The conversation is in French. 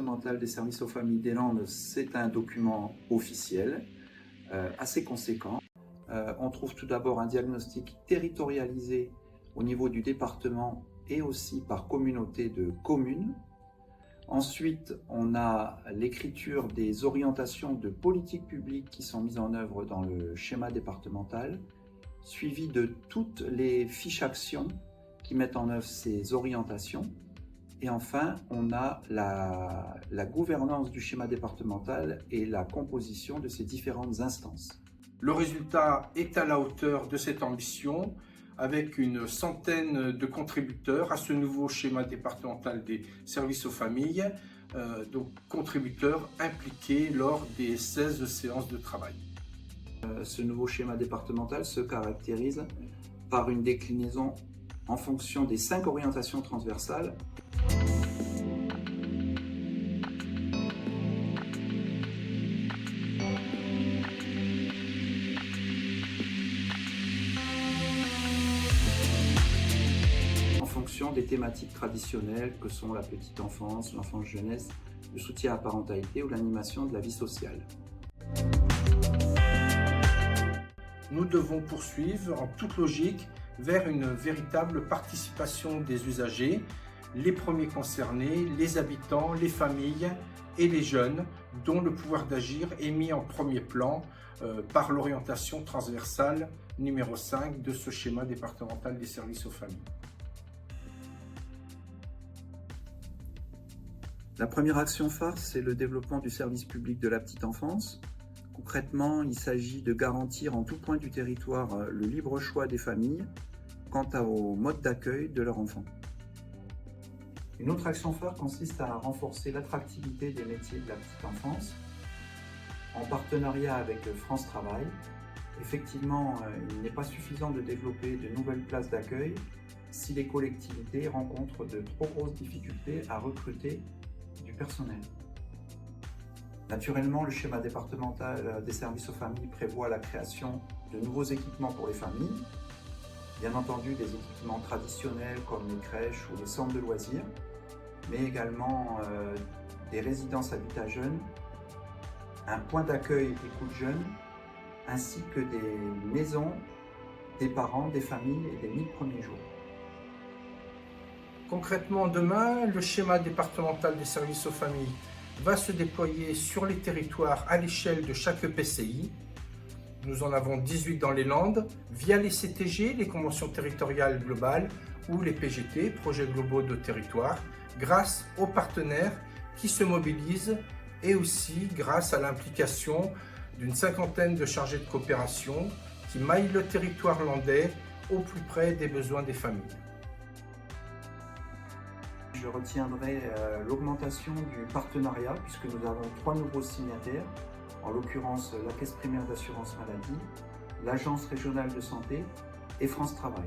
départemental des services aux familles des Landes, c'est un document officiel, assez conséquent. On trouve tout d'abord un diagnostic territorialisé au niveau du département et aussi par communauté de communes. Ensuite, on a l'écriture des orientations de politique publique qui sont mises en œuvre dans le schéma départemental, suivi de toutes les fiches actions qui mettent en œuvre ces orientations. Et enfin, on a la gouvernance du schéma départemental et la composition de ces différentes instances. Le résultat est à la hauteur de cette ambition, avec une centaine de contributeurs à ce nouveau schéma départemental des services aux familles, donc contributeurs impliqués lors des 16 séances de travail. Ce nouveau schéma départemental se caractérise par une déclinaison en fonction des 5 orientations transversales. En fonction des thématiques traditionnelles que sont la petite enfance, l'enfance jeunesse, le soutien à la parentalité ou l'animation de la vie sociale. Nous devons poursuivre en toute logique vers une véritable participation des usagers, les premiers concernés, les habitants, les familles et les jeunes, dont le pouvoir d'agir est mis en premier plan par l'orientation transversale numéro 5 de ce schéma départemental des services aux familles. La première action phare, c'est le développement du service public de la petite enfance. Concrètement, il s'agit de garantir en tout point du territoire le libre choix des familles quant au mode d'accueil de leurs enfants. Une autre action phare consiste à renforcer l'attractivité des métiers de la petite enfance en partenariat avec France Travail. Effectivement, il n'est pas suffisant de développer de nouvelles places d'accueil si les collectivités rencontrent de trop grosses difficultés à recruter du personnel. Naturellement, le schéma départemental des services aux familles prévoit la création de nouveaux équipements pour les familles, bien entendu des équipements traditionnels comme les crèches ou les centres de loisirs, mais également des résidences habitat jeunes, un point d'accueil écoute jeunes, ainsi que des maisons des parents, des familles et des 1000 premiers jours. Concrètement, demain, le schéma départemental des services aux familles va se déployer sur les territoires à l'échelle de chaque EPCI. Nous en avons 18 dans les Landes, via les CTG, les conventions territoriales globales, ou les PGT, projets globaux de territoire, grâce aux partenaires qui se mobilisent et aussi grâce à l'implication d'une cinquantaine de chargés de coopération qui maillent le territoire landais au plus près des besoins des familles. Je retiendrai l'augmentation du partenariat puisque nous avons 3 nouveaux signataires, en l'occurrence la Caisse primaire d'assurance maladie, l'Agence régionale de santé et France Travail.